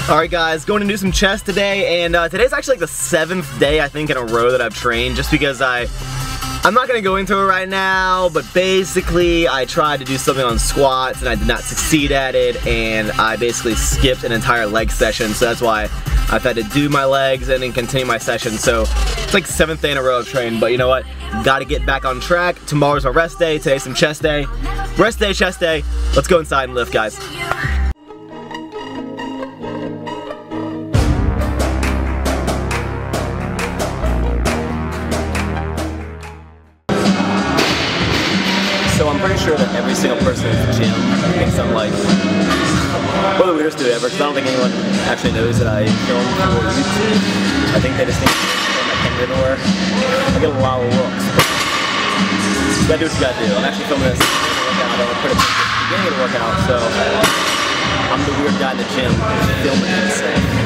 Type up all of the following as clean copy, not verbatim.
Alright guys, going to do some chest today, and today's actually like the 7th day I think in a row that I've trained, just because I'm not going to go into it right now, but basically I tried to do something on squats and I did not succeed at it, and I basically skipped an entire leg session, so that's why I've had to do my legs and then continue my session. So it's like 7th day in a row of training, but you know what? Gotta get back on track. Tomorrow's my rest day, today's some chest day. Rest day, chest day. Let's go inside and lift, guys. So I'm pretty sure that every single person in the gym thinks I'm like one of the weirdest dude ever, because I don't think anyone actually knows that I film for YouTube. I think they just think I can't get nowhere. I get a lot of looks. You gotta do what you gotta do. I'm actually filming this workout. I put it at the beginning of the workout, so I'm the weird guy in the gym filming it.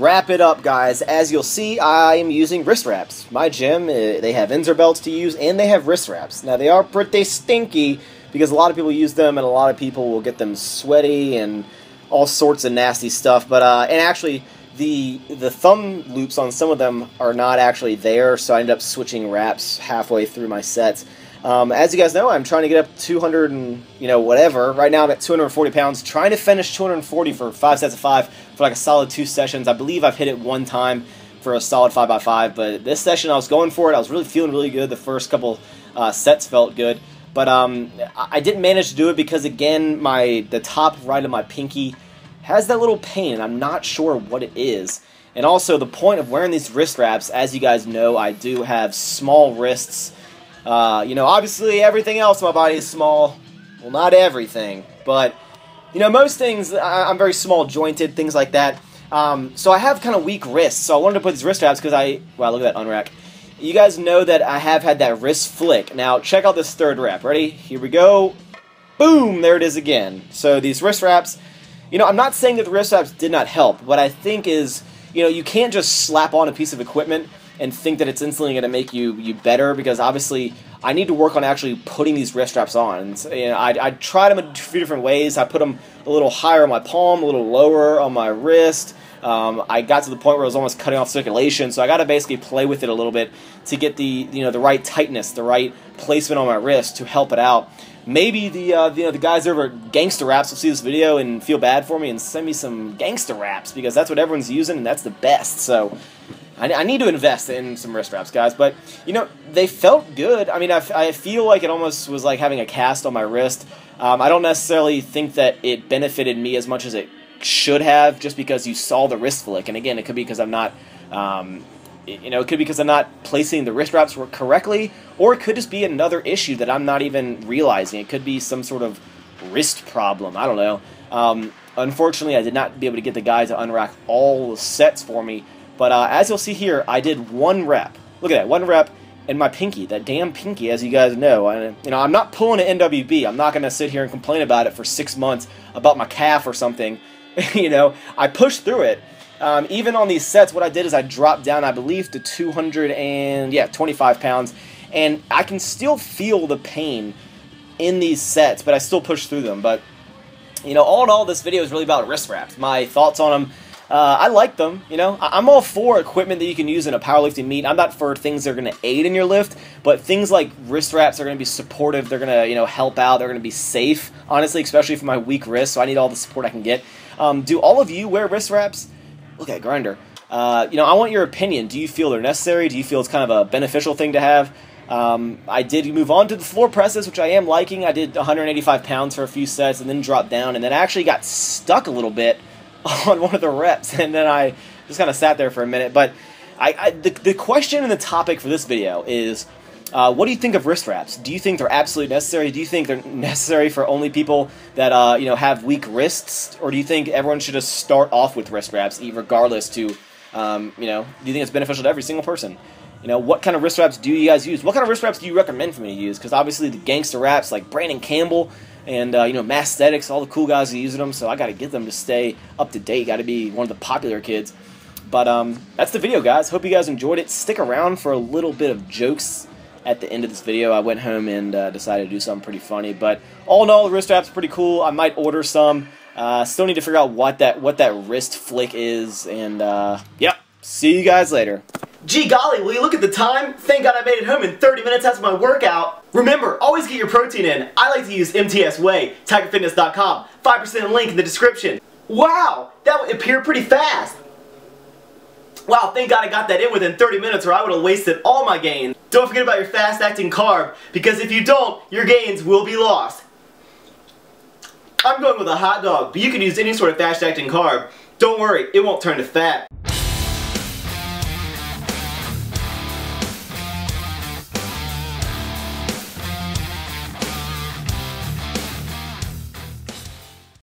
Wrap it up, guys. As you'll see, I am using wrist wraps. My gym, they have Inzer belts to use, and they have wrist wraps. Now, they are pretty stinky, because a lot of people use them, and a lot of people will get them sweaty and all sorts of nasty stuff. But and actually, the thumb loops on some of them are not actually there, so I ended up switching wraps halfway through my sets. As you guys know, I'm trying to get up 200 and, whatever. Right now I'm at 240 pounds, trying to finish 240 for 5 sets of 5 for like a solid 2 sessions. I believe I've hit it 1 time for a solid 5x5, but this session I was going for it. I was really feeling really good. The first couple sets felt good, but I didn't manage to do it because, again, the top right of my pinky has that little pain, and I'm not sure what it is. And also, the point of wearing these wrist wraps, as you guys know, I do have small wrists. Obviously everything else in my body is small. Well, not everything, but, most things, I'm very small jointed, things like that. So I have kind of weak wrists, so I wanted to put these wrist wraps because wow, look at that unrack. You guys know that I have had that wrist flick. Now, check out this 3rd rep. Ready? Here we go. Boom! There it is again. So these wrist wraps, I'm not saying that the wrist wraps did not help. What I think is, you can't just slap on a piece of equipment and think that it's instantly going to make you better, because obviously I need to work on actually putting these wrist wraps on. And, I tried them in a few different ways. I put them a little higher on my palm, a little lower on my wrist. I got to the point where I was almost cutting off circulation, so I got to basically play with it a little bit to get the the right tightness, the right placement on my wrist to help it out. Maybe the guys over at Gangster Wraps will see this video and feel bad for me and send me some Gangster Wraps, because that's what everyone's using and that's the best. So I need to invest in some wrist wraps, guys. But, they felt good. I mean, I feel like it almost was like having a cast on my wrist. I don't necessarily think that it benefited me as much as it should have, just because you saw the wrist flick. And again, it could be because I'm not, it could be because I'm not placing the wrist wraps correctly, or it could just be another issue that I'm not even realizing. It could be some sort of wrist problem. I don't know. Unfortunately, I did not be able to get the guy to unrack all the sets for me. But as you'll see here, I did 1 rep. Look at that, 1 rep, and my pinky, that damn pinky, as you guys know. I'm not pulling an NWB. I'm not going to sit here and complain about it for 6 months about my calf or something. I pushed through it. Even on these sets, what I did is I dropped down, I believe, to 25 pounds, and I can still feel the pain in these sets, but I still push through them. But, all in all, this video is really about wrist wraps. My thoughts on them. I like them, I'm all for equipment that you can use in a powerlifting meet. I'm not for things that are going to aid in your lift, but things like wrist wraps are going to be supportive. They're going to, help out. They're going to be safe, honestly, especially for my weak wrist, so I need all the support I can get. Do all of you wear wrist wraps? Look at Grinder. I want your opinion. Do you feel they're necessary? Do you feel it's kind of a beneficial thing to have? I did move on to the floor presses, which I am liking. I did 185 pounds for a few sets and then dropped down, and then I actually got stuck a little bit on one of the reps, and then I just kind of sat there for a minute. But the question and the topic for this video is, what do you think of wrist wraps? Do you think they're absolutely necessary? Do you think they're necessary for only people that have weak wrists, or do you think everyone should just start off with wrist wraps, regardless? Do you think it's beneficial to every single person? What kind of wrist wraps do you guys use? What kind of wrist wraps do you recommend for me to use? Because obviously the gangster wraps like Brandon Campbell and Mass Aesthetics, all the cool guys are using them, so I got to get them to stay up to date. Got to be one of the popular kids. But that's the video, guys. Hope you guys enjoyed it. Stick around for a little bit of jokes at the end of this video. I went home and decided to do something pretty funny. But all in all, the wrist wrap's pretty cool. I might order some. Still need to figure out what that wrist flick is, and yep. See you guys later. Gee golly, will you look at the time? Thank God I made it home in 30 minutes after my workout. Remember, always get your protein in. I like to use MTS Whey, TigerFitness.com. 5% link in the description. Wow, that appeared pretty fast. Wow, thank God I got that in within 30 minutes or I would have wasted all my gains. Don't forget about your fast-acting carb, because if you don't, your gains will be lost. I'm going with a hot dog, but you can use any sort of fast-acting carb. Don't worry, it won't turn to fat.